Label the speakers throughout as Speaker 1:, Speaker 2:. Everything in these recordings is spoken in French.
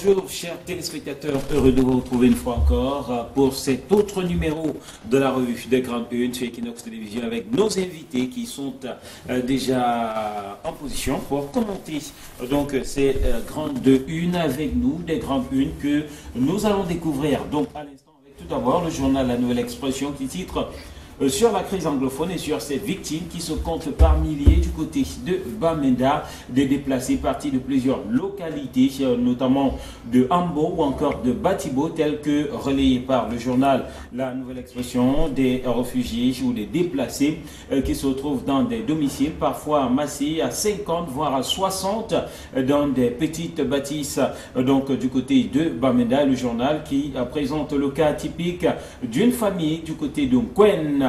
Speaker 1: Bonjour chers téléspectateurs, heureux de vous retrouver une fois encore pour cet autre numéro de la revue des Grandes Unes sur Equinox Télévision avec nos invités qui sont déjà en position pour commenter donc ces Grandes Unes avec nous, des Grandes Unes que nous allons découvrir. Donc à l'instant avec tout d'abord le journal La Nouvelle Expression qui titre sur la crise anglophone et sur ces victimes qui se comptent par milliers du côté de Bamenda, des déplacés partis de plusieurs localités, notamment de Ambo ou encore de Batibo, tels que relayés par le journal La Nouvelle Expression, des réfugiés ou des déplacés qui se retrouvent dans des domiciles, parfois amassés à 50 voire à 60 dans des petites bâtisses donc du côté de Bamenda. Le journal qui présente le cas typique d'une famille du côté de Nkwen,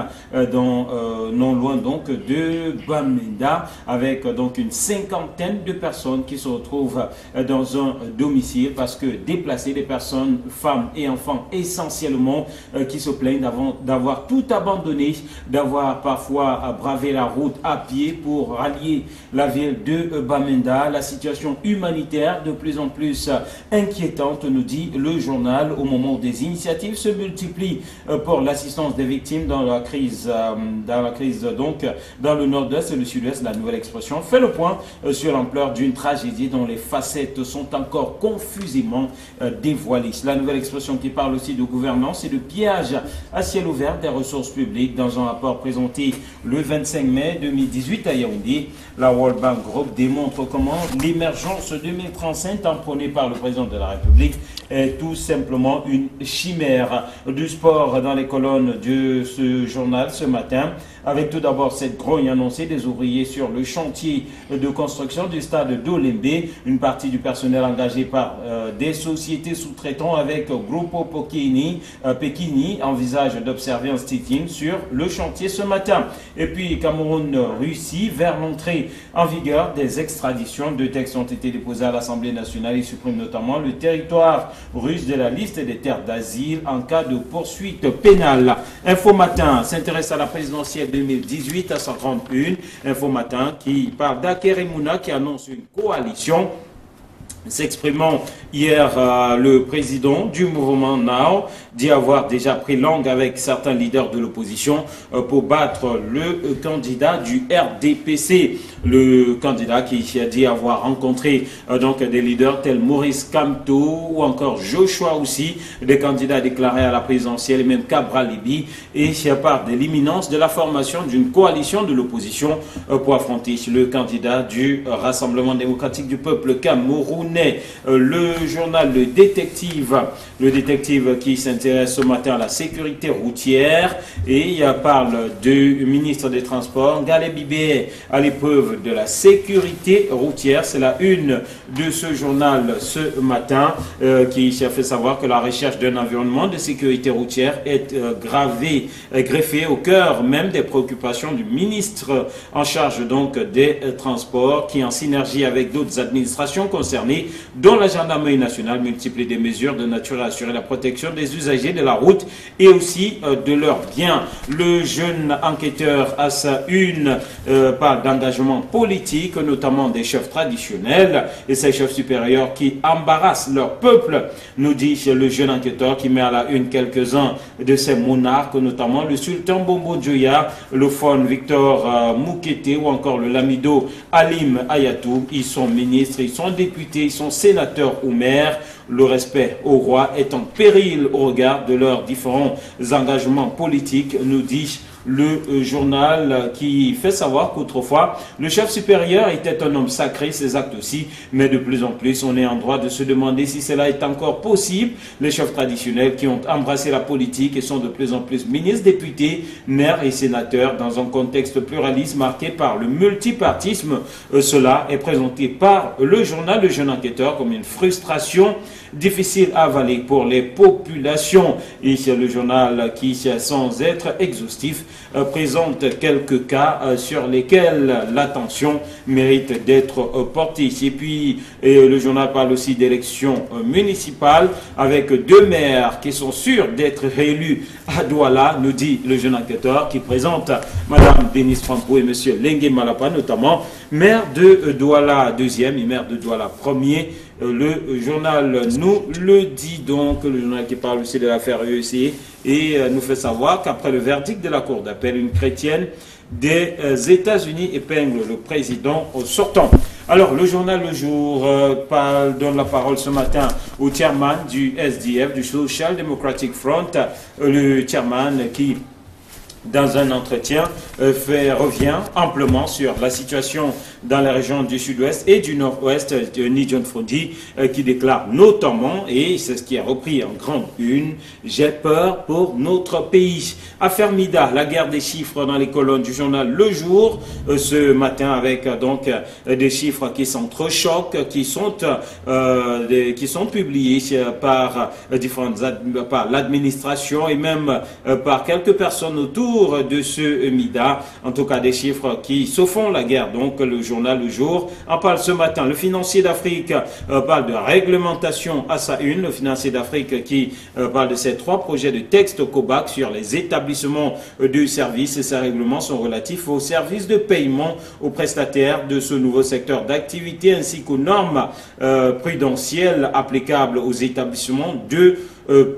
Speaker 1: non loin donc de Bamenda, avec donc une cinquantaine de personnes qui se retrouvent dans un domicile parce que déplacées, des personnes, femmes et enfants essentiellement, qui se plaignent d'avoir tout abandonné, d'avoir parfois bravé la route à pied pour rallier la ville de Bamenda. La situation humanitaire de plus en plus inquiétante, nous dit le journal, au moment où des initiatives se multiplient pour l'assistance des victimes dans la crise donc dans le nord-est et le sud-est. La Nouvelle Expression fait le point sur l'ampleur d'une tragédie dont les facettes sont encore confusément dévoilées. La Nouvelle Expression qui parle aussi de gouvernance et de pillage à ciel ouvert des ressources publiques. Dans un rapport présenté le 25 mai 2018 à Yaoundé, la World Bank Group démontre comment l'émergence 2035 prônée par le président de la République est tout simplement une chimère. Du sport dans les colonnes de ce journal ce matin, avec tout d'abord cette grogne annoncée des ouvriers sur le chantier de construction du stade d'Olembe. Une partie du personnel engagé par des sociétés sous-traitants avec Grupo Pekini envisage d'observer un sitting sur le chantier ce matin. Et puis Cameroun-Russie, vers l'entrée en vigueur des extraditions. Deux textes ont été déposés à l'Assemblée nationale et suppriment notamment le territoire russe de la liste des terres d'asile en cas de poursuite pénale. Info Matin s'intéresse à la présidentielle 2018 à sa grande une. Info Matin qui parle d'Akeremouna qui annonce une coalition. S'exprimant hier, le président du mouvement Now dit avoir déjà pris langue avec certains leaders de l'opposition pour battre le candidat du RDPC. Le candidat qui a dit avoir rencontré donc des leaders tels Maurice Kamto ou encore Joshua aussi, des candidats déclarés à la présidentielle et même Cabral Libi, et part de l'imminence de la formation d'une coalition de l'opposition pour affronter le candidat du Rassemblement démocratique du peuple camerounais. Le journal Le Détective qui s'intéresse ce matin à la sécurité routière et il parle du ministre des Transports, Galé Bibé, à l'épreuve de la sécurité routière. C'est la une de ce journal ce matin qui a fait savoir que la recherche d'un environnement de sécurité routière est greffée au cœur même des préoccupations du ministre en charge donc des Transports, qui en synergie avec d'autres administrations concernées, dont la gendarmerie nationale, multiplie des mesures de nature à assurer la protection des usagers de la route et aussi de leurs biens. Le jeune enquêteur à sa une parle d'engagement politique, notamment des chefs traditionnels et ces chefs supérieurs qui embarrassent leur peuple, nous dit le jeune enquêteur qui met à la une quelques-uns de ces monarques, notamment le sultan Bombo Djoya, le faune Victor Moukete ou encore le lamido Halim Ayatou. Ils sont ministres, ils sont députés, ils sont sénateurs ou maires. Le respect au roi est en péril au regard de leurs différents engagements politiques, nous dit le journal qui fait savoir qu'autrefois, le chef supérieur était un homme sacré, ses actes aussi, mais de plus en plus, on est en droit de se demander si cela est encore possible. Les chefs traditionnels qui ont embrassé la politique et sont de plus en plus ministres, députés, maires et sénateurs dans un contexte pluraliste marqué par le multipartisme. Cela est présenté par le journal Le Jeune Enquêteur comme une frustration difficile à avaler pour les populations. Et c'est le journal qui, sans être exhaustif, présente quelques cas sur lesquels l'attention mérite d'être portée. Et puis, le journal parle aussi d'élections municipales avec deux maires qui sont sûrs d'être réélus à Douala, nous dit le jeune enquêteur qui présente Madame Denise Franco et Monsieur Lengue Malapa notamment. maire de Douala deuxième et maire de Douala premier. Le journal nous le dit donc, le journal qui parle aussi de l'affaire EEC et nous fait savoir qu'après le verdict de la Cour d'appel, une chrétienne des États-Unis épingle le président sortant. Alors, le journal Le Jour donne la parole ce matin au chairman du SDF, du Social Democratic Front, le chairman qui, dans un entretien, revient amplement sur la situation dans la région du sud-ouest et du nord-ouest, Nidjon Fondi, qui déclare notamment, et c'est ce qui est repris en grande une, « J'ai peur pour notre pays ». Affaire Mida, la guerre des chiffres dans les colonnes du journal Le Jour, ce matin avec donc des chiffres qui s'entrechoquent, qui sont publiés par l'administration et même par quelques personnes autour de ce Mida, en tout cas des chiffres qui se font la guerre. Donc le journal Le Jour en parle ce matin. Le Financier d'Afrique parle de réglementation à sa une. Le Financier d'Afrique qui parle de ces 3 projets de texte COBAC sur les établissements de services. Et ces règlements sont relatifs aux services de paiement aux prestataires de ce nouveau secteur d'activité ainsi qu'aux normes prudentielles applicables aux établissements de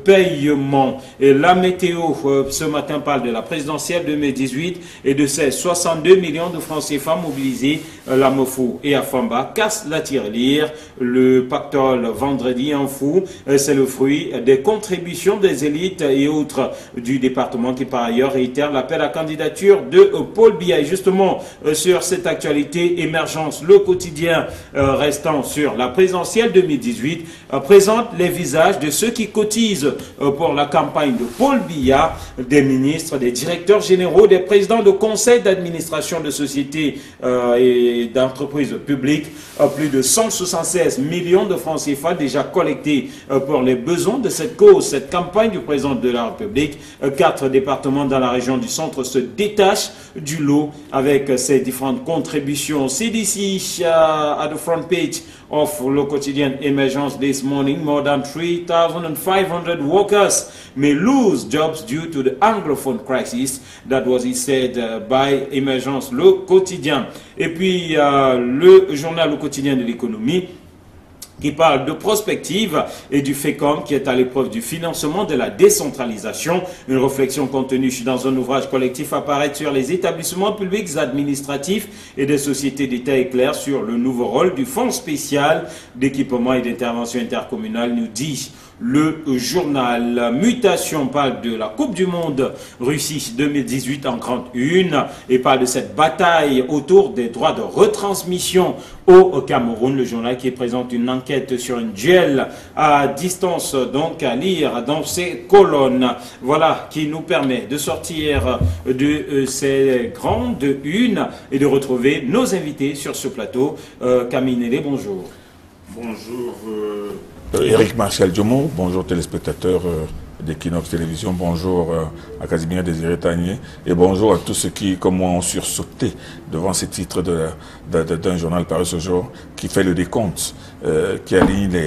Speaker 1: paiement. Et la météo ce matin parle de la présidentielle 2018 et de ces 62 millions de francs CFA mobilisés. La Mofou et Afamba casse la tirelire. Le pactole vendredi en fou, c'est le fruit des contributions des élites et autres du département qui par ailleurs réitère l'appel à candidature de Paul Biya. Justement sur cette actualité émergence, le quotidien restant sur la présidentielle 2018 présente les visages de ceux qui cotisent pour la campagne de Paul Biya, des ministres, des directeurs généraux, des présidents de conseils d'administration de sociétés et d'entreprises publiques. Plus de 176 millions de francs CFA déjà collectés pour les besoins de cette cause, cette campagne du président de la République. 4 départements dans la région du centre se détachent du lot avec ces différentes contributions. CDC at the front page of le quotidien Emergence this morning. More than 3,500 workers may lose jobs due to the Anglophone crisis. That was said by Emergence, le quotidien. Et puis le journal Le Quotidien de l'économie qui parle de prospective et du FECOM qui est à l'épreuve du financement de la décentralisation. Une réflexion contenue dans un ouvrage collectif apparaît sur les établissements publics administratifs et des sociétés d'État éclair sur le nouveau rôle du Fonds spécial d'équipement et d'intervention intercommunale, nous dit le journal. Mutation parle de la Coupe du Monde Russie 2018 en grande une et parle de cette bataille autour des droits de retransmission au Cameroun. Le journal qui présente une enquête sur une duel à distance, donc à lire dans ces colonnes. Voilà qui nous permet de sortir de ces grandes unes et de retrouver nos invités sur ce plateau. Camille Nélé, bonjour.
Speaker 2: Bonjour Eric Martial Diomo, bonjour téléspectateurs d'Equinox Télévision, bonjour à Casimir Désiré Tanier et bonjour à tous ceux qui, comme moi, ont sursauté devant ces titres d'un journal paru ce jour qui fait le décompte, qui aligne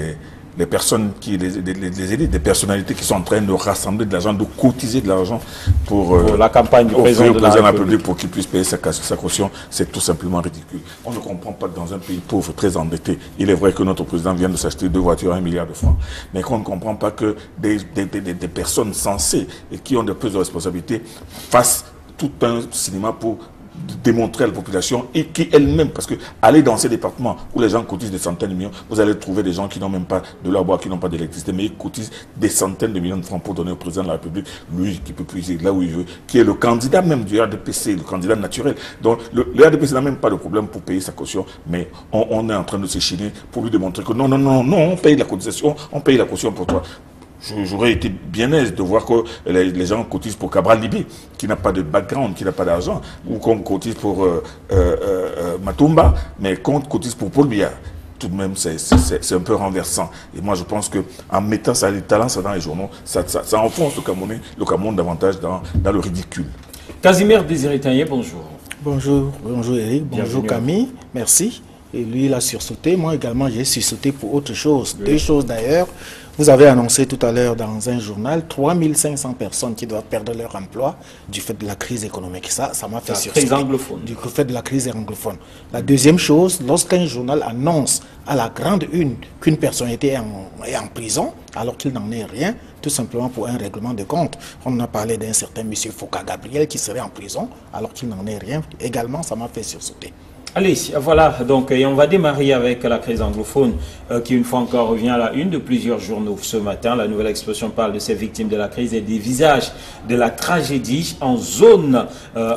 Speaker 2: les personnes, les élites, des personnalités qui sont en train de rassembler de l'argent, de cotiser de l'argent pour
Speaker 1: la campagne du
Speaker 2: président de la République pour qu'il puisse payer sa caution. C'est tout simplement ridicule. On ne comprend pas que dans un pays pauvre, très endetté, il est vrai que notre président vient de s'acheter 2 voitures à 1 milliard de francs, mais qu'on ne comprend pas que des personnes sensées et qui ont de plus de responsabilités fassent tout un cinéma pour démontrer à la population et qui elle-même, parce que aller dans ces départements où les gens cotisent des centaines de millions, vous allez trouver des gens qui n'ont même pas de l'eau à boire, qui n'ont pas d'électricité, mais ils cotisent des centaines de millions de francs pour donner au président de la République, lui qui peut puiser là où il veut, qui est le candidat même du RDPC, le candidat naturel. Donc le RDPC n'a même pas de problème pour payer sa caution, mais on est en train de s'échiner pour lui démontrer que non, on paye la cotisation, on paye la caution pour toi. J'aurais été bien aise de voir que les gens cotisent pour Cabral Libé, qui n'a pas de background, qui n'a pas d'argent, ou qu'on cotise pour Matumba, mais qu'on cotise pour Paul Biya. Tout de même, c'est un peu renversant. Et moi, je pense qu'en mettant ça, les talents ça dans les journaux, ça enfonce le Cameroun davantage dans le ridicule.
Speaker 1: Casimir Désiré Tanier, bonjour.
Speaker 3: Bonjour Eric, bonjour Camille, merci. Et lui, il a sursauté. Moi également, j'ai sursauté pour autre chose. Oui. Deux choses d'ailleurs. Vous avez annoncé tout à l'heure dans un journal 3500 personnes qui doivent perdre leur emploi du fait de la crise économique. Ça m'a fait sursauter.
Speaker 1: Crise anglophone.
Speaker 3: Du fait de la crise anglophone. La deuxième chose, lorsqu'un journal annonce à la grande une qu'une personne est en prison, alors qu'il n'en est rien, tout simplement pour un règlement de compte. On a parlé d'un certain monsieur Foucault Gabriel qui serait en prison, alors qu'il n'en est rien. Également, ça m'a fait sursauter.
Speaker 1: Allez, voilà, donc, et on va démarrer avec la crise anglophone qui, une fois encore, revient à la une de plusieurs journaux ce matin. La Nouvelle Expression parle de ces victimes de la crise et des visages de la tragédie en zone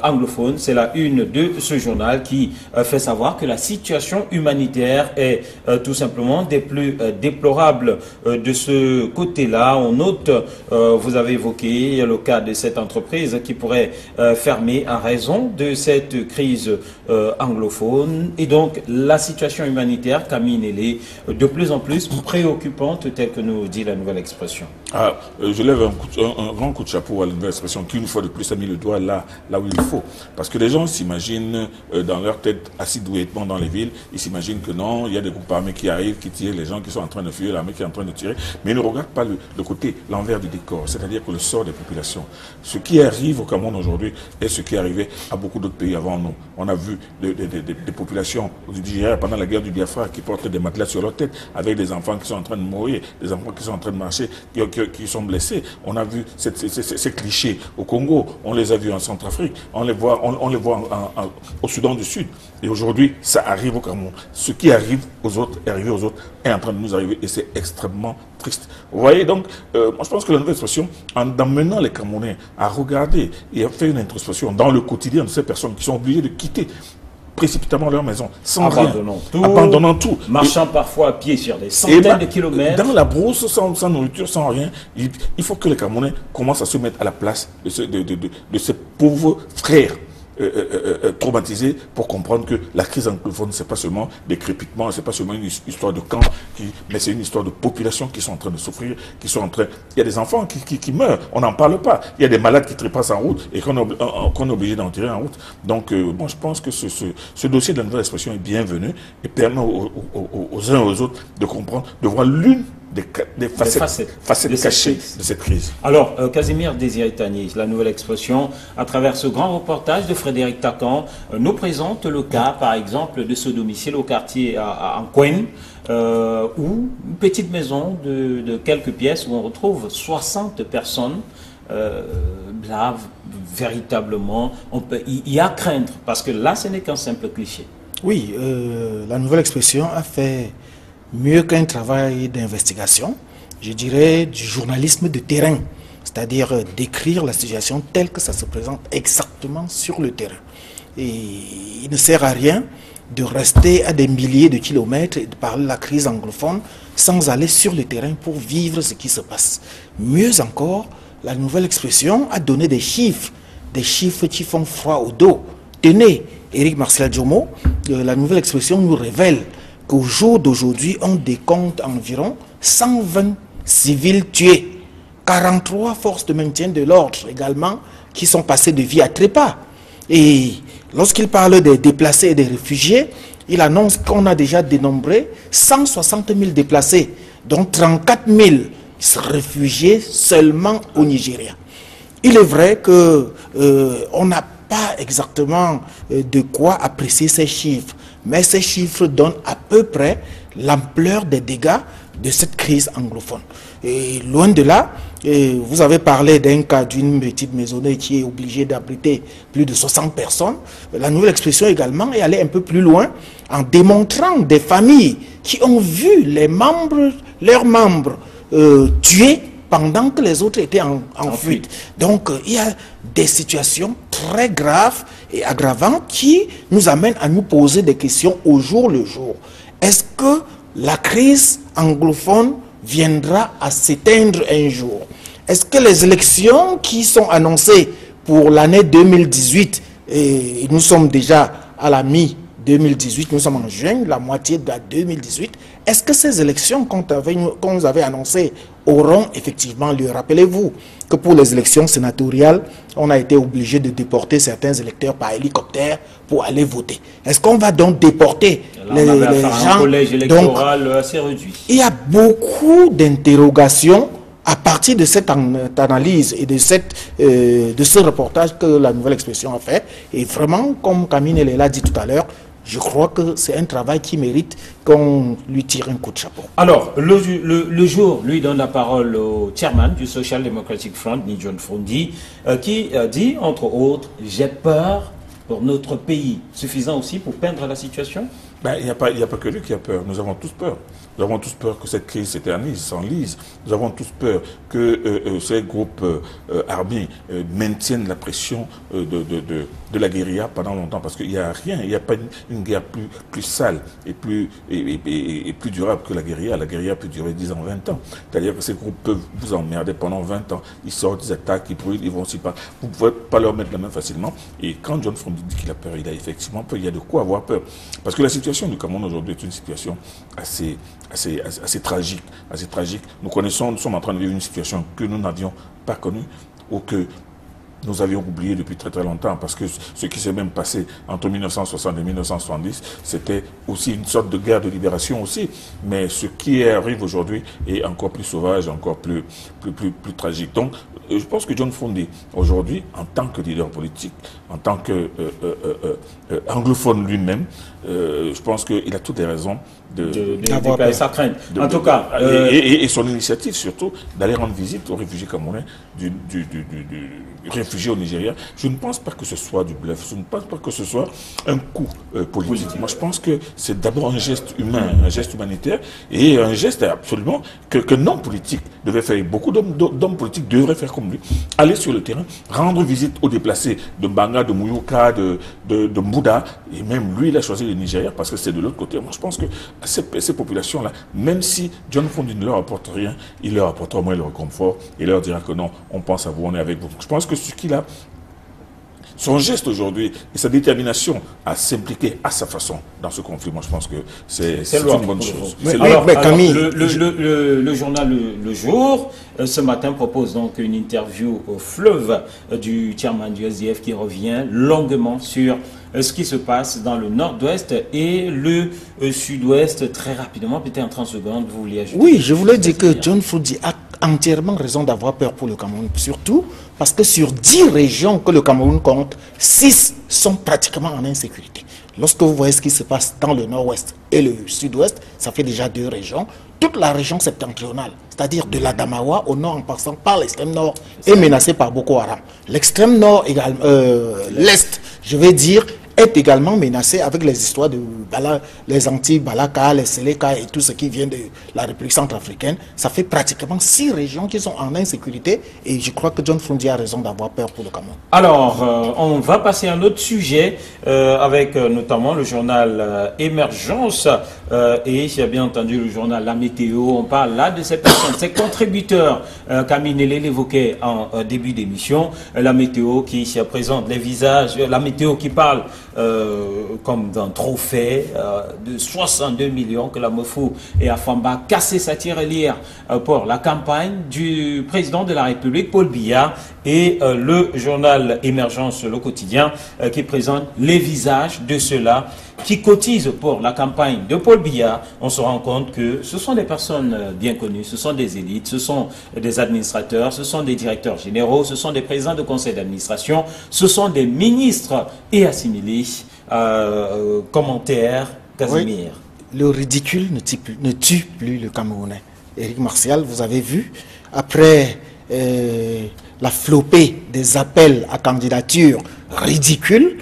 Speaker 1: anglophone. C'est la une de ce journal qui fait savoir que la situation humanitaire est tout simplement des plus déplorables de ce côté-là. On note, vous avez évoqué le cas de cette entreprise qui pourrait fermer en raison de cette crise anglophone. Et donc, la situation humanitaire, Camille Nélé, de plus en plus préoccupante, telle que nous dit la Nouvelle Expression.
Speaker 2: Je lève un grand coup de chapeau à la Nouvelle Expression qui, une fois de plus, a mis le doigt là où il faut. Parce que les gens s'imaginent dans leur tête, assis douettement dans les villes, ils s'imaginent que non, il y a des groupes armés qui arrivent, qui tirent les gens qui sont en train de fuir, l'armée qui est en train de tirer. Mais ils ne regardent pas le côté, l'envers du décor, c'est-à-dire que le sort des populations. Ce qui arrive au Cameroun aujourd'hui est ce qui est arrivé à beaucoup d'autres pays avant nous. On a vu des populations du Nigeria pendant la guerre du Biafra qui portent des matelas sur leur tête avec des enfants qui sont en train de mourir, des enfants qui sont en train de marcher, qui sont blessés. On a vu ces clichés au Congo, on les a vus en Centrafrique, on les voit au Soudan du Sud. Et aujourd'hui, ça arrive au Cameroun. Ce qui arrive aux autres est arrivé aux autres, est en train de nous arriver et c'est extrêmement triste. Vous voyez donc, moi je pense que la Nouvelle Expression, en amenant les Camerounais à regarder et à faire une introspection dans le quotidien de ces personnes qui sont obligées de quitter précipitamment leur maison, sans abandonnant tout,
Speaker 1: marchant parfois à pied sur des centaines de kilomètres.
Speaker 2: Dans la brousse, sans nourriture, sans rien, il faut que les Camerounais commencent à se mettre à la place de ces pauvres frères traumatisés pour comprendre que la crise anglophone, c'est pas seulement des crépitements, c'est pas seulement une histoire de camp, mais c'est une histoire de population qui sont en train de souffrir, il y a des enfants qui meurent, on n'en parle pas, il y a des malades qui trépassent en route et qu'on est obligé d'en tirer en route. Donc, moi, je pense que ce dossier de la Nouvelle Expression est bienvenu et permet aux uns et aux autres de comprendre, de voir l'une des facettes cachées de cette crise.
Speaker 1: Alors, Casimir Désiré-Tani, la Nouvelle Expression, à travers ce grand reportage de Frédéric Tacan, nous présente le cas, par exemple, de ce domicile au quartier en Coin, où une petite maison de quelques pièces où on retrouve 60 personnes blaves, véritablement. Il y a à craindre, parce que là, ce n'est qu'un simple cliché.
Speaker 3: Oui, la Nouvelle Expression a fait mieux qu'un travail d'investigation, je dirais du journalisme de terrain, c'est-à-dire décrire la situation telle que ça se présente exactement sur le terrain. Et il ne sert à rien de rester à des milliers de kilomètres et de parler de la crise anglophone sans aller sur le terrain pour vivre ce qui se passe. Mieux encore, la Nouvelle Expression a donné des chiffres qui font froid au dos. Tenez, Éric Marcel Djomo, la Nouvelle Expression nous révèle qu'au jour d'aujourd'hui, on décompte environ 120 civils tués, 43 forces de maintien de l'ordre également, qui sont passées de vie à trépas. Et lorsqu'il parle des déplacés et des réfugiés, il annonce qu'on a déjà dénombré 160 000 déplacés, dont 34 000 réfugiés seulement au Nigeria. Il est vrai qu'on n'a pas exactement de quoi apprécier ces chiffres, mais ces chiffres donnent à peu près l'ampleur des dégâts de cette crise anglophone. Et loin de là, vous avez parlé d'un cas d'une petite maisonnée qui est obligée d'abriter plus de 60 personnes. La Nouvelle Expression également est allée un peu plus loin en démontrant des familles qui ont vu leurs membres tués pendant que les autres étaient en fuite. Donc, il y a des situations très graves et aggravantes qui nous amènent à nous poser des questions au jour le jour. Est-ce que la crise anglophone viendra à s'éteindre un jour? Est-ce que les élections qui sont annoncées pour l'année 2018, et nous sommes déjà à la 2018, nous sommes en juin, la moitié de 2018. Est-ce que ces élections qu'on nous avait annoncées auront effectivement lieu? Rappelez-vous que pour les élections sénatoriales, on a été obligé de déporter certains électeurs par hélicoptère pour aller voter. Est-ce qu'on va donc déporter les gens?
Speaker 1: Un collège électoral assez réduit.
Speaker 3: Il y a beaucoup d'interrogations à partir de cette analyse et de ce reportage que la Nouvelle Expression a fait. Et vraiment, comme Camille l'a dit tout à l'heure, je crois que c'est un travail qui mérite qu'on lui tire un coup de chapeau.
Speaker 1: Alors, le jour lui donne la parole au chairman du Social Democratic Front, ni John Frondi, qui dit, entre autres, « J'ai peur pour notre pays ». Suffisant aussi pour peindre la situation?
Speaker 2: Il n'y a pas que lui qui a peur. Nous avons tous peur. Nous avons tous peur que cette crise s'éternise, s'enlise. Nous avons tous peur que ces groupes armés maintiennent la pression de la guérilla pendant longtemps. Parce qu'il n'y a rien, il n'y a pas une guerre plus sale et plus durable que la guérilla. La guérilla peut durer 10 ans, 20 ans. C'est-à-dire que ces groupes peuvent vous emmerder pendant 20 ans. Ils sortent, ils attaquent, ils brûlent, ils vont aussi pas. Vous ne pouvez pas leur mettre la main facilement. Et quand John Frondi dit qu'il a peur, il a effectivement peur. Il y a de quoi avoir peur. Parce que la situation du Cameroun aujourd'hui est une situation assez tragique, Nous sommes en train de vivre une situation que nous n'avions pas connue ou que nous avions oublié depuis très très longtemps, parce que ce qui s'est même passé entre 1960 et 1970, c'était aussi une sorte de guerre de libération aussi. Mais ce qui arrive aujourd'hui est encore plus sauvage, encore plus tragique. Donc, je pense que John Frondi, aujourd'hui, en tant que leader politique, en tant que anglophone lui-même, je pense qu'il a toutes les raisons
Speaker 1: d'avoir sa crainte. En tout cas,
Speaker 2: et son initiative surtout d'aller rendre visite aux réfugiés camerounais, du réfugiés au Nigeria. Je ne pense pas que ce soit du bluff, je ne pense pas que ce soit un coup politique. Moi, je pense que c'est d'abord un geste humain, un geste humanitaire, et un geste absolument que non politique devait faire. Beaucoup d'hommes politiques devraient faire comme lui, aller sur le terrain, rendre visite aux déplacés de Banga, de Mouyouka, de Mbouda, et même lui, il a choisi le Nigeria parce que c'est de l'autre côté. Moi, je pense que ces populations-là, même si John Frondi ne leur apporte rien, il leur apportera au moins le réconfort, et leur dira que non, on pense à vous, on est avec vous. Je pense que ce qu'il a, son geste aujourd'hui et sa détermination à s'impliquer à sa façon dans ce conflit, moi je pense que c'est une bonne chose.
Speaker 1: Alors, Camille, le journal Le Jour, ce matin, propose donc une interview au fleuve du chairman du SDF qui revient longuement sur ce qui se passe dans le nord-ouest et le sud-ouest. Très rapidement, peut-être en 30 secondes, vous vouliez ajouter?
Speaker 3: Oui, je voulais dire que John Frondi a entièrement raison d'avoir peur pour le Cameroun, surtout parce que sur 10 régions que le Cameroun compte, 6 sont pratiquement en insécurité. Lorsque vous voyez ce qui se passe dans le nord-ouest et le sud-ouest, ça fait déjà 2 régions. Toute la région septentrionale, c'est-à-dire de l'Adamawa au nord en passant par l'extrême nord, est menacée par Boko Haram. L'extrême nord, l'est, je vais dire, est également menacé avec les histoires de les anti-Balaka, les Seleka et tout ce qui vient de la République centrafricaine. Ça fait pratiquement 6 régions qui sont en insécurité et je crois que John Frondi a raison d'avoir peur pour le Cameroun.
Speaker 1: Alors, on va passer à un autre sujet avec notamment le journal Émergence et bien entendu le journal La Météo. On parle là de ces personnes, ces contributeurs. Camille Nélé l'évoquait en début d'émission. La Météo qui se présente les visages, la Météo qui parle comme d'un trophée de 62 millions que la Mofou et Afamba cassé sa tirelire pour la campagne du président de la République, Paul Biya, et le journal Émergence, le quotidien, qui présente les visages de ceux-là qui cotisent pour la campagne de Paul Biya. On se rend compte que ce sont des personnes bien connues, ce sont des élites, ce sont des administrateurs, ce sont des directeurs généraux, ce sont des présidents de conseil d'administration, ce sont des ministres et assimilés. Commentaire, Casimir.
Speaker 3: Oui, le ridicule ne tue plus le Camerounais. Éric Martial, vous avez vu, après la flopée des appels à candidature ridicules,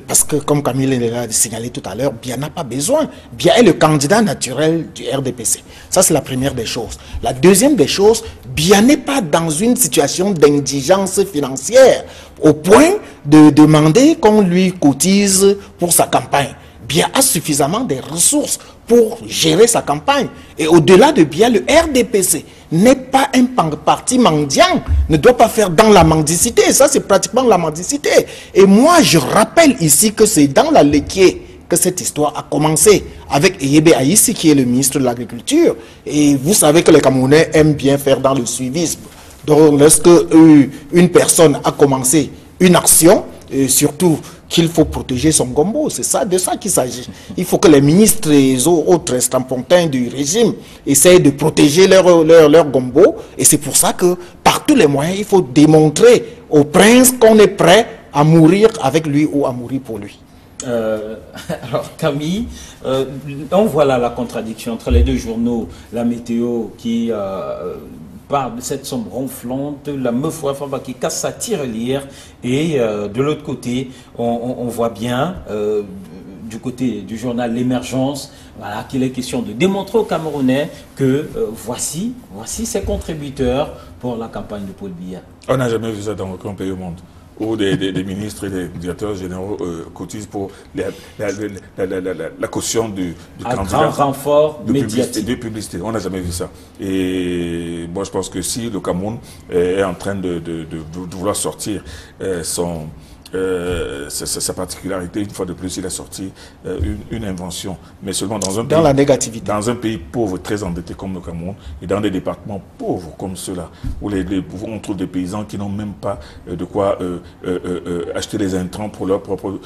Speaker 3: parce que comme Camille l'a signalé tout à l'heure, Biya n'a pas besoin. Biya est le candidat naturel du RDPC. Ça, c'est la première des choses. La deuxième des choses, Biya n'est pas dans une situation d'indigence financière au point de demander qu'on lui cotise pour sa campagne. Biya a suffisamment de ressources pour gérer sa campagne. Et au-delà de Biya, le RDPC n'est pas un parti mendiant, ne doit pas faire dans la mendicité. Ça, c'est pratiquement la mendicité. Et moi, je rappelle ici que c'est dans la Léquier que cette histoire a commencé avec Eyebe Aïssi, qui est le ministre de l'Agriculture. Et vous savez que les Camerounais aiment bien faire dans le suivisme. Donc, lorsque une personne a commencé une action, surtout qu'il faut protéger son gombo, c'est ça, de ça qu'il s'agit. Il faut que les ministres et les autres estampantins du régime essayent de protéger leur gombo. Et c'est pour ça que, par tous les moyens, il faut démontrer au prince qu'on est prêt à mourir avec lui ou à mourir pour lui.
Speaker 1: Alors Camille, on voit là la contradiction entre les deux journaux, la météo qui parle de cette somme ronflante, la meuf Famba qui casse sa tirelire, et de l'autre côté, on voit bien, du côté du journal L'Émergence, voilà, qu'il est question de démontrer aux Camerounais que voici ses contributeurs pour la campagne de Paul Biya.
Speaker 2: On n'a jamais vu ça dans aucun pays au monde, où des ministres et des directeurs généraux cotisent pour la caution du candidat.
Speaker 1: Grand renfort médiatique.
Speaker 2: De publicité. On n'a jamais vu ça. Et moi, je pense que si le Cameroun est en train de vouloir sortir sa particularité, une fois de plus, il a sorti une invention, mais seulement dans
Speaker 3: la négativité.
Speaker 2: Dans un pays pauvre, très endetté comme le Cameroun, et dans des départements pauvres comme ceux-là, où on trouve des paysans qui n'ont même pas de quoi acheter les intrants pour leur propre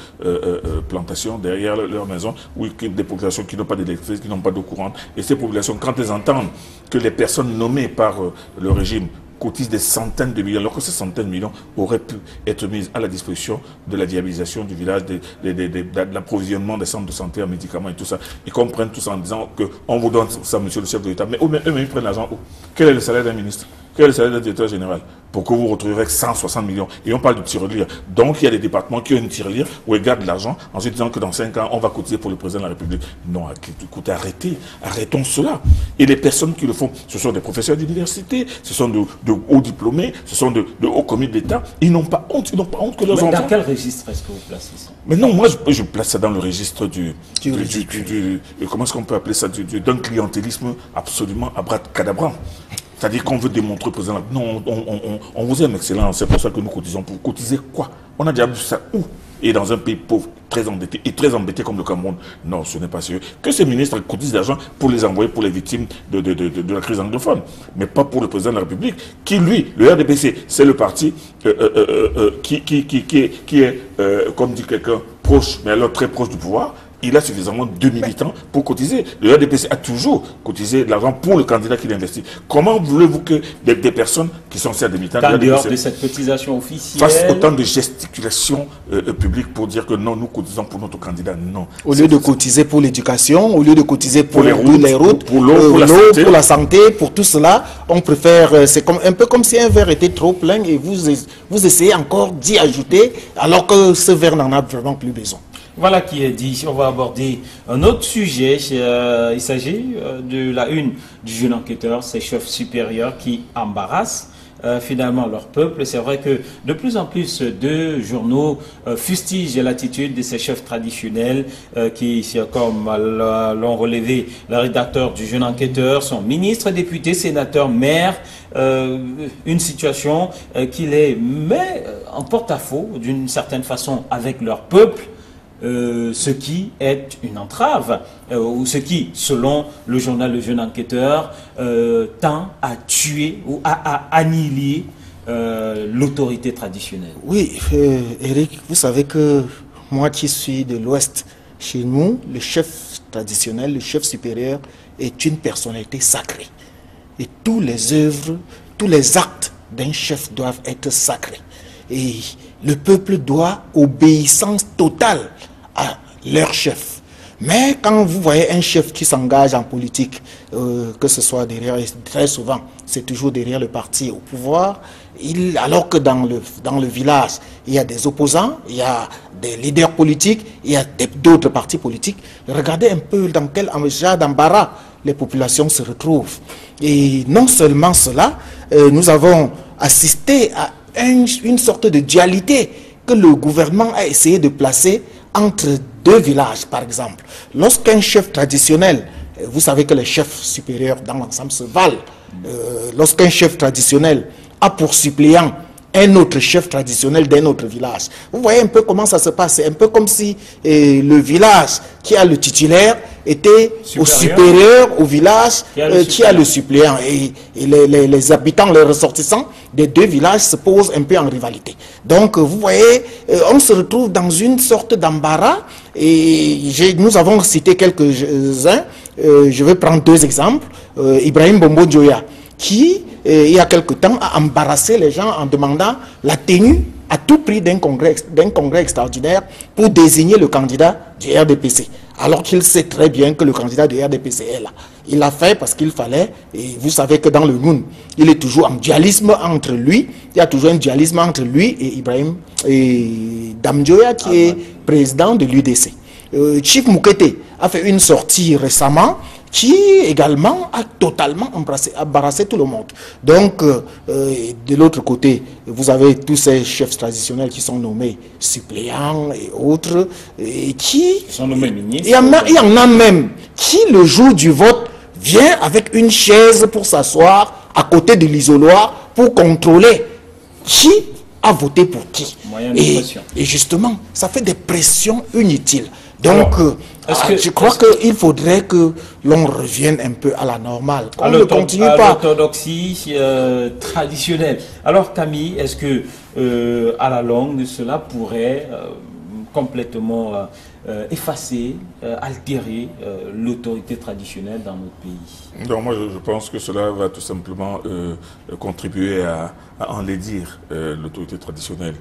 Speaker 2: plantation derrière leur maison, ou des populations qui n'ont pas d'électricité, qui n'ont pas d'eau courante. Et ces populations, quand elles entendent que les personnes nommées par le régime cotisent des centaines de millions, alors que ces centaines de millions auraient pu être mises à la disposition de la viabilisation du village, de l'approvisionnement des centres de santé en médicaments et tout ça. Ils comprennent tout ça en disant qu'on vous donne ça, monsieur le chef de l'État. Mais eux-mêmes, ils prennent l'argent où? Quel est le salaire d'un ministre? Quel est le salaire d'un directeur général? Pour que vous vous retrouviez avec 160 millions. Et on parle de tirelire. Donc, il y a des départements qui ont une tirelire où ils gardent l'argent en se disant que dans 5 ans, on va cotiser pour le président de la République. Non, écoutez, arrêtons cela. Et les personnes qui le font, ce sont des professeurs d'université, ce sont de hauts diplômés, ce sont de hauts commis d'État. Ils n'ont pas honte que leurs enfants...
Speaker 1: Dans quel registre est-ce que vous placez ça?
Speaker 2: Mais non, moi, je place ça dans le registre comment est-ce qu'on peut appeler ça? D'un clientélisme absolument abracadabrant. C'est-à-dire qu'on veut démontrer au président, non, on vous aime, excellence, c'est pour ça que nous cotisons. Pour cotiser quoi? On a déjà vu ça où? Et dans un pays pauvre, très endetté, et très embêté comme le Cameroun. Non, ce n'est pas sérieux. Que ces ministres cotisent d'argent pour les envoyer pour les victimes de la crise anglophone, mais pas pour le président de la République, qui lui, le RDPC, c'est le parti qui est, comme dit quelqu'un, proche, mais alors très proche du pouvoir. Il a suffisamment de militants pour cotiser. Le RDPC a toujours cotisé de l'argent pour le candidat qu'il investit. Comment voulez-vous que des personnes qui sont ces militants
Speaker 1: en dehors de cette cotisation officielle
Speaker 2: fassent autant de gesticulations publiques pour dire que non, nous cotisons pour notre candidat? Non.
Speaker 3: Au lieu de cotiser pour l'éducation, au lieu de cotiser pour les routes,
Speaker 2: pour l'eau,
Speaker 3: pour la santé, pour tout cela, on préfère, c'est un peu comme si un verre était trop plein et vous essayez encore d'y ajouter alors que ce verre n'en a vraiment plus besoin.
Speaker 1: Voilà qui est dit. On va aborder un autre sujet. Il s'agit de la une du jeune enquêteur, ces chefs supérieurs qui embarrassent finalement leur peuple. C'est vrai que de plus en plus de journaux fustigent l'attitude de ces chefs traditionnels qui, comme l'ont relevé le rédacteur du jeune enquêteur, sont ministres, députés, sénateurs, maires. Une situation qui les met en porte-à-faux d'une certaine façon avec leur peuple. Ce qui est une entrave, ou ce qui, selon le journal Le Jeune Enquêteur, tend à tuer ou à annihiler l'autorité traditionnelle.
Speaker 3: Oui, Eric, vous savez que moi qui suis de l'Ouest, chez nous, le chef traditionnel, le chef supérieur, est une personnalité sacrée. Et tous les œuvres, tous les actes d'un chef doivent être sacrés. Et le peuple doit obéissance totale à leur chef. Mais quand vous voyez un chef qui s'engage en politique, que ce soit derrière, très souvent, c'est toujours derrière le parti au pouvoir, alors que dans le village, il y a des opposants, il y a des leaders politiques, il y a d'autres partis politiques, regardez un peu dans quel genre d'embarras les populations se retrouvent. Et non seulement cela, nous avons assisté à une sorte de dualité que le gouvernement a essayé de placer entre deux villages, par exemple. Lorsqu'un chef traditionnel, vous savez que les chefs supérieurs dans l'ensemble se valent, lorsqu'un chef traditionnel a pour suppléant un autre chef traditionnel d'un autre village. Vous voyez un peu comment ça se passe. C'est un peu comme si le village qui a le titulaire était supérieur au village qui a le suppléant. Et les habitants, les ressortissants des deux villages se posent un peu en rivalité. Donc, vous voyez, on se retrouve dans une sorte d'embarras. Et nous avons cité quelques-uns. Je vais prendre deux exemples. Ibrahim Bombo Djoya, qui, il y a quelque temps, a embarrassé les gens en demandant la tenue à tout prix d'un congrès extraordinaire pour désigner le candidat du RDPC. Alors qu'il sait très bien que le candidat du RDPC est là. Il l'a fait parce qu'il fallait, et vous savez que dans le Noun, il est toujours en dualisme entre lui, il y a toujours un dualisme entre lui et Ibrahim et Damdjoya qui est président de l'UDC. Chief Moukete a fait une sortie récemment qui également a totalement embarrassé tout le monde. Donc, de l'autre côté, vous avez tous ces chefs traditionnels qui sont nommés suppléants et autres, et qui...
Speaker 1: Ils sont nommés ministres.
Speaker 3: Il y en a même qui, le jour du vote, vient avec une chaise pour s'asseoir à côté de l'isoloir pour contrôler qui a voté pour qui.
Speaker 1: Moyen de pression.
Speaker 3: Et justement, ça fait des pressions inutiles. Donc, je crois qu'il faudrait que l'on revienne un peu à la normale. On ne continue pas.
Speaker 1: À l'orthodoxie traditionnelle. Alors, Camille, est-ce que, à la longue, cela pourrait complètement effacer, altérer l'autorité traditionnelle dans notre pays?
Speaker 2: Donc moi je pense que cela va tout simplement contribuer à enlaidir l'autorité traditionnelle.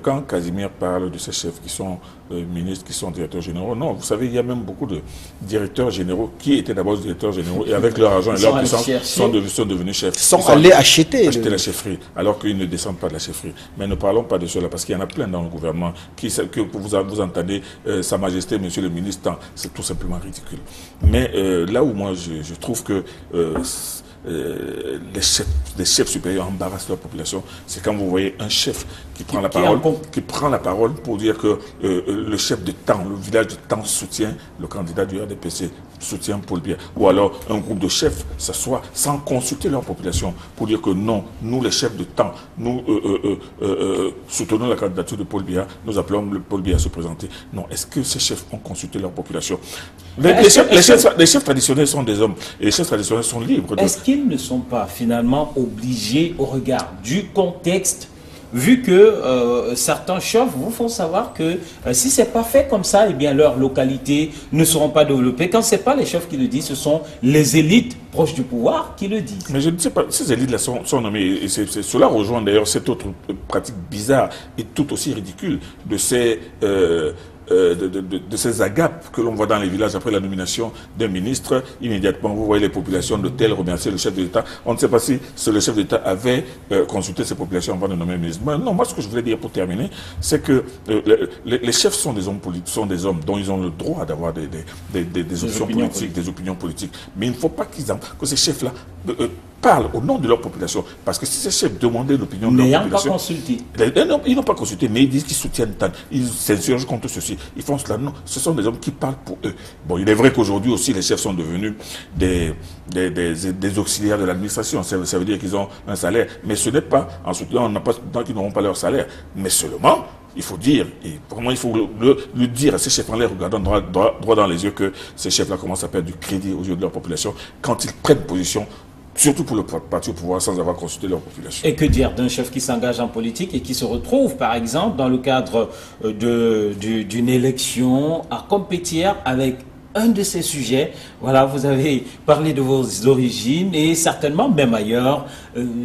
Speaker 2: Quand Casimir parle de ces chefs qui sont ministres, qui sont directeurs généraux, non, vous savez, il y a même beaucoup de directeurs généraux qui étaient d'abord directeurs généraux et avec leur argent et leur puissance sont devenus chefs.
Speaker 3: Ils sont allés acheter
Speaker 2: la chefferie, alors qu'ils ne descendent pas de la chefferie. Mais ne parlons pas de cela parce qu'il y en a plein dans le gouvernement que vous entendez Sa Majesté, Monsieur le ministre, c'est tout simplement ridicule. Mais là où moi je trouve que les chefs supérieurs embarrassent leur population, c'est quand vous voyez un chef qui prend la parole pour dire que le chef de Tan, le village de Tan soutient le candidat du RDPC, soutient Paul Biya. Ou alors un groupe de chefs s'assoit sans consulter leur population pour dire que non, nous les chefs de Tan, nous soutenons la candidature de Paul Biya, nous appelons Paul Biya à se présenter. Non, est-ce que ces chefs ont consulté leur population? Les chefs traditionnels sont des hommes et les chefs traditionnels sont libres.
Speaker 1: Est-ce qu'ils ne sont pas finalement obligés au regard du contexte, vu que certains chefs vous font savoir que si c'est pas fait comme ça, eh bien leurs localités ne seront pas développées. Quand c'est pas les chefs qui le disent, ce sont les élites proches du pouvoir qui le disent.
Speaker 2: Mais je ne sais pas, ces élites-là sont nommées, et cela rejoint d'ailleurs cette autre pratique bizarre et tout aussi ridicule de ces... de ces agapes que l'on voit dans les villages après la nomination d'un ministre. Immédiatement, vous voyez les populations de tel remercier le chef de l'État. On ne sait pas si le chef de l'État avait consulté ces populations avant de nommer un ministre. Mais non, moi, ce que je voulais dire pour terminer, c'est que les chefs sont des hommes politiques, sont des hommes dont ils ont le droit d'avoir des options politiques, des opinions politiques. Mais il ne faut pas que ces chefs-là parlent au nom de leur population. Parce que si ces chefs demandaient l'opinion de leur population...
Speaker 1: Pas consulté.
Speaker 2: Ils n'ont pas consulté, mais ils disent qu'ils soutiennent Tan. Ils s'insurgent contre ceci. Ils font cela. Non, ce sont des hommes qui parlent pour eux. Bon, il est vrai qu'aujourd'hui aussi, les chefs sont devenus des auxiliaires de l'administration. Ça veut dire qu'ils ont un salaire. Mais ce n'est pas, en soutenant, on n'a pas qu'ils n'auront pas leur salaire. Mais seulement, il faut dire, et vraiment il faut le dire à ces chefs en les regardant droit dans les yeux, que ces chefs-là commencent à perdre du crédit aux yeux de leur population quand ils prennent position, surtout pour le parti au pouvoir, sans avoir consulté leur population.
Speaker 1: Et que dire d'un chef qui s'engage en politique et qui se retrouve, par exemple, dans le cadre d'une élection, à compétir avec un de ces sujets? Voilà, vous avez parlé de vos origines et certainement, même ailleurs,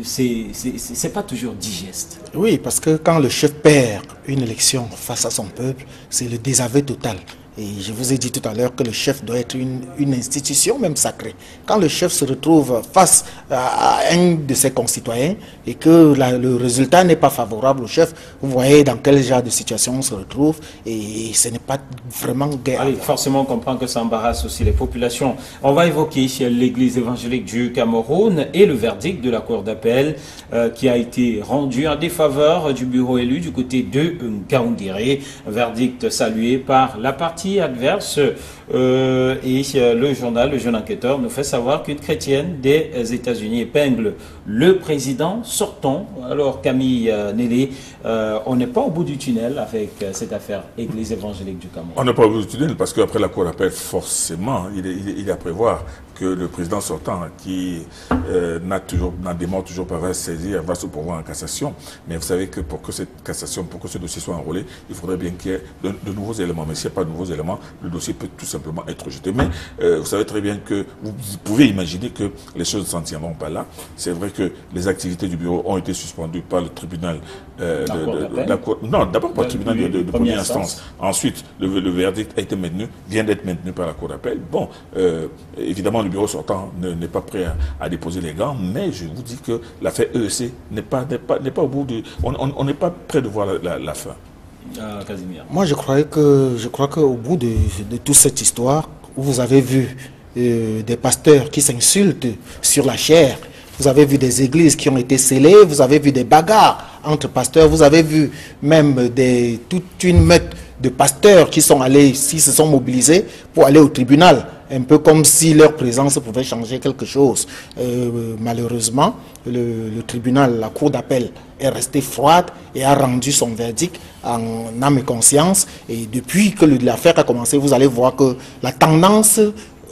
Speaker 1: c'est pas toujours digeste.
Speaker 3: Oui, parce que quand le chef perd une élection face à son peuple, c'est le désaveu total. Et je vous ai dit tout à l'heure que le chef doit être une institution même sacrée. Quand le chef se retrouve face à un de ses concitoyens et que le résultat n'est pas favorable au chef, vous voyez dans quel genre de situation on se retrouve et ce n'est pas vraiment gai.
Speaker 1: Allez, forcément on comprend que ça embarrasse aussi les populations. On va évoquer l'église évangélique du Cameroun et le verdict de la cour d'appel qui a été rendu en défaveur du bureau élu du côté de Ngaoundéré. Un verdict salué par la partie adverse le journal, le jeune enquêteur, nous fait savoir qu'une chrétienne des États-Unis épingle le président sortant. Alors Camille Nélé, on n'est pas au bout du tunnel avec cette affaire Église évangélique du Cameroun.
Speaker 2: On n'est pas au bout du tunnel parce qu'après la Cour d'appel, forcément, il est à prévoir que le président sortant, qui n'a démarre toujours pas à saisir, va se pourvoir en cassation. Mais vous savez que pour que cette cassation, pour que ce dossier soit enrôlé, il faudrait bien qu'il y ait de nouveaux éléments. Mais s'il n'y a pas de nouveaux éléments, le dossier peut tout simplement être rejeté. Mais vous savez très bien que vous pouvez imaginer que les choses ne s'en tiendront pas là. C'est vrai que les activités du bureau ont été suspendues par le tribunal non, d'abord par le tribunal de première instance. Ensuite, le verdict a été maintenu, vient d'être maintenu par la Cour d'appel. Bon, évidemment, le bureau sortant n'est pas prêt à déposer les gants, mais je vous dis que l'affaire EEC n'est pas au bout du... On n'est pas prêt de voir la fin.
Speaker 3: Casimir. Moi, je crois qu'au bout de toute cette histoire, où vous avez vu des pasteurs qui s'insultent sur la chair, vous avez vu des églises qui ont été scellées, vous avez vu des bagarres entre pasteurs, vous avez vu même toute une meute de pasteurs qui sont allés, se sont mobilisés pour aller au tribunal, un peu comme si leur présence pouvait changer quelque chose. Malheureusement, le tribunal, la cour d'appel est restée froide et a rendu son verdict en âme et conscience. Et depuis que l'affaire a commencé, vous allez voir que la tendance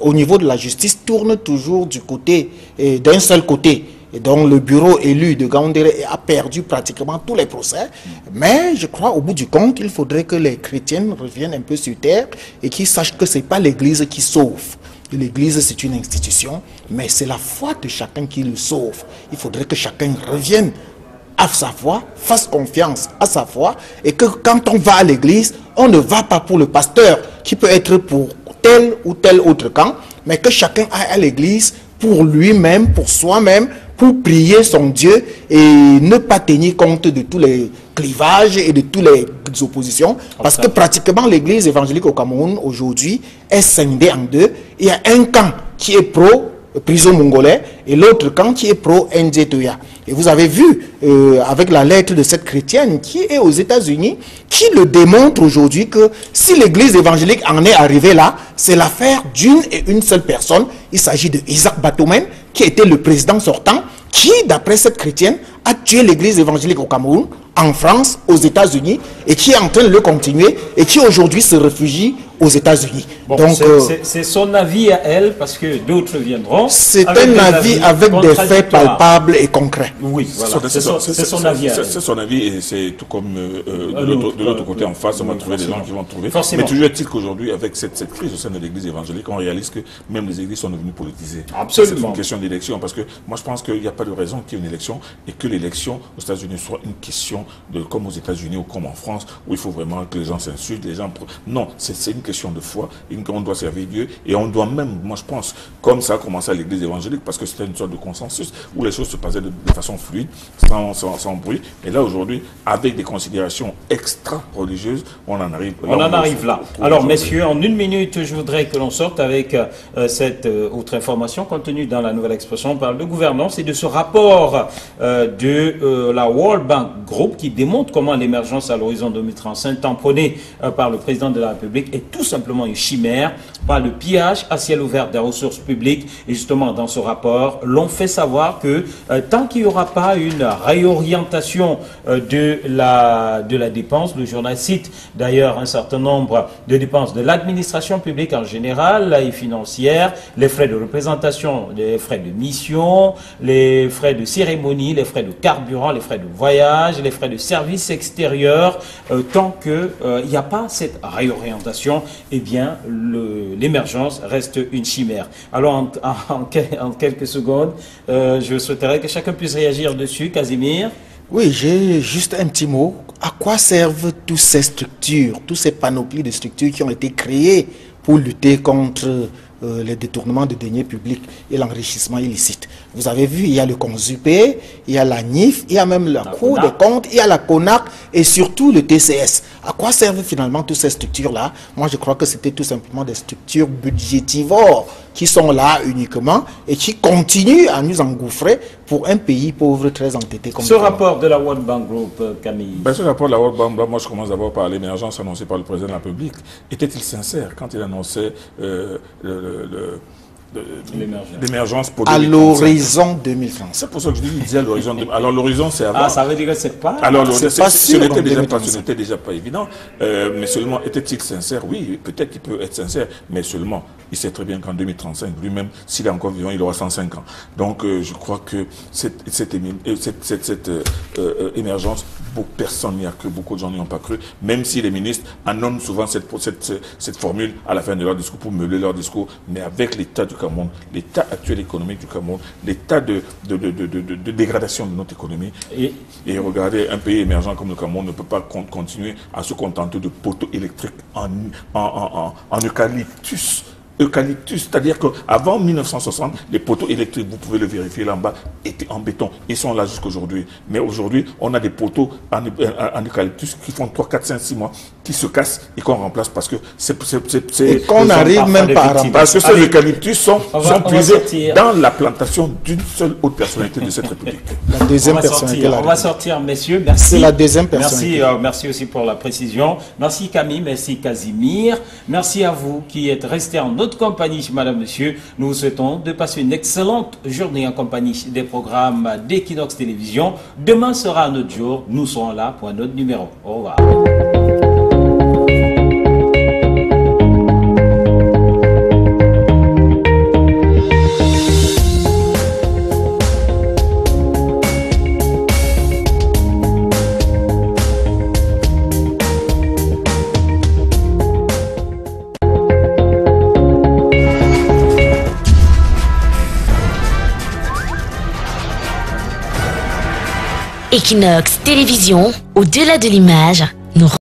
Speaker 3: au niveau de la justice tourne toujours du côté d'un seul côté. Et donc le bureau élu de Gaoundéré a perdu pratiquement tous les procès. Mais je crois au bout du compte, il faudrait que les chrétiens reviennent un peu sur terre et qu'ils sachent que ce n'est pas l'Église qui sauve. L'Église, c'est une institution, mais c'est la foi de chacun qui le sauve. Il faudrait que chacun revienne à sa foi, fasse confiance à sa foi, et que quand on va à l'église, on ne va pas pour le pasteur, qui peut être pour tel ou tel autre camp, mais que chacun aille à l'église pour lui-même, pour soi-même, pour prier son Dieu et ne pas tenir compte de tous les clivages et de toutes les oppositions. Parce que pratiquement l'église évangélique au Cameroun aujourd'hui est scindée en deux. Il y a un camp qui est pro prison mongolais et l'autre camp qui est pro NZTOYA. Et vous avez vu avec la lettre de cette chrétienne qui est aux États-Unis, qui le démontre aujourd'hui que si l'église évangélique en est arrivée là, c'est l'affaire d'une et une seule personne. Il s'agit de Isaac Batomen, qui était le président sortant, qui, d'après cette chrétienne, a tué l'église évangélique au Cameroun, en France, aux États-Unis, et qui est en train de le continuer, et qui aujourd'hui se réfugie aux États-Unis.
Speaker 1: Bon, donc c'est son avis à elle, parce que d'autres viendront.
Speaker 3: C'est un avis avec des faits palpables et concrets.
Speaker 1: Oui, voilà. C'est son avis à elle.
Speaker 2: C'est son avis, et c'est tout comme de l'autre côté en face, on va trouver des gens qui vont trouver.
Speaker 1: Forcément.
Speaker 2: Mais toujours est-il qu'aujourd'hui, avec cette crise au sein de l'église évangélique, on réalise que même les églises sont devenues politisées.
Speaker 1: Absolument.
Speaker 2: C'est une question d'élection, parce que moi je pense qu'il n'y a pas de raison qu'il y ait une élection, et que l'élection aux États-Unis soit une question de comme aux États-Unis ou comme en France, où il faut vraiment que les gens s'insultent, les gens... Non, c'est une question de foi, on doit servir Dieu, et on doit même, moi je pense, comme ça a commencé à l'église évangélique, parce que c'était une sorte de consensus, où les choses se passaient de façon fluide, sans bruit, et là aujourd'hui, avec des considérations extra-religieuses, on en arrive là.
Speaker 1: Alors messieurs, en une minute, je voudrais que l'on sorte avec cette autre information, contenue dans la Nouvelle Expression. On parle de gouvernance et de ce rapport de la World Bank Group qui démontre comment l'émergence à l'horizon 2035 tamponnée par le président de la République est tout simplement une chimère, par le pillage à ciel ouvert des ressources publiques. Et justement, dans ce rapport, l'on fait savoir que tant qu'il n'y aura pas une réorientation de la dépense, le journal cite d'ailleurs un certain nombre de dépenses de l'administration publique en général et financière, les frais de représentation, les frais de mission, les frais de cérémonie, les frais de carburant, les frais de voyage, les frais de services extérieurs, tant qu'il n'y a pas cette réorientation, eh bien, l'émergence reste une chimère. Alors, en quelques secondes, je souhaiterais que chacun puisse réagir dessus. Casimir?
Speaker 3: Oui, j'ai juste un petit mot. À quoi servent toutes ces structures, toutes ces panoplies de structures qui ont été créées pour lutter contre les détournements de deniers publics et l'enrichissement illicite. Vous avez vu, il y a le Consupé, il y a la NIF, il y a même la Cour des comptes, il y a la CONAC et surtout le TCS. À quoi servent finalement toutes ces structures-là? Moi, je crois que c'était tout simplement des structures budgétivores qui sont là uniquement et qui continuent à nous engouffrer pour un pays pauvre très entêté comme
Speaker 1: ce rapport de la World Bank Group, Camille.
Speaker 2: Ce rapport de la World Bank, moi je commence d'abord par l'émergence annoncée par le président de la République. Était-il sincère quand il annonçait l'émergence pour 2035.
Speaker 3: À l'horizon 2035.
Speaker 2: C'est pour ça que je dis, il disait à l'horizon. Alors l'horizon c'est avant.
Speaker 1: Ah, ça veut dire que c'est pas.
Speaker 2: Alors
Speaker 3: ce
Speaker 2: n'était déjà pas évident. Mais seulement était-il sincère? Oui, peut-être qu'il peut être sincère, mais seulement il sait très bien qu'en 2035, lui-même, s'il est encore vivant, il aura 105 ans. Donc je crois que cette émergence, personne n'y a cru, beaucoup de gens n'y ont pas cru, même si les ministres annoncent souvent cette formule à la fin de leur discours pour meubler leur discours, mais avec l'état du Cameroun, l'état actuel économique du Cameroun, l'état de dégradation de notre économie. Et regardez, un pays émergent comme le Cameroun ne peut pas continuer à se contenter de poteaux électriques en eucalyptus. C'est-à-dire qu'avant 1960, les poteaux électriques, vous pouvez le vérifier là en bas, étaient en béton. Ils sont là jusqu'aujourd'hui. Mais aujourd'hui, on a des poteaux en eucalyptus qui font 3, 4, 5, 6 mois, qui se cassent et qu'on remplace parce que
Speaker 3: et qu'on n'arrive même pas à remplacer.
Speaker 2: Parce que ces eucalyptus sont puisés dans la plantation d'une seule haute personnalité de cette République.
Speaker 3: La deuxième personnalité.
Speaker 1: On va sortir, messieurs. Merci.
Speaker 3: C'est la deuxième personnalité.
Speaker 1: Merci aussi pour la précision. Merci Camille, merci Casimir. Merci à vous qui êtes restés en notre compagnie, madame, monsieur. Nous vous souhaitons de passer une excellente journée en compagnie des programmes d'Equinox Télévision. Demain sera un autre jour. Nous serons là pour un autre numéro. Au revoir.
Speaker 4: Equinox Télévision, au-delà de l'image, nous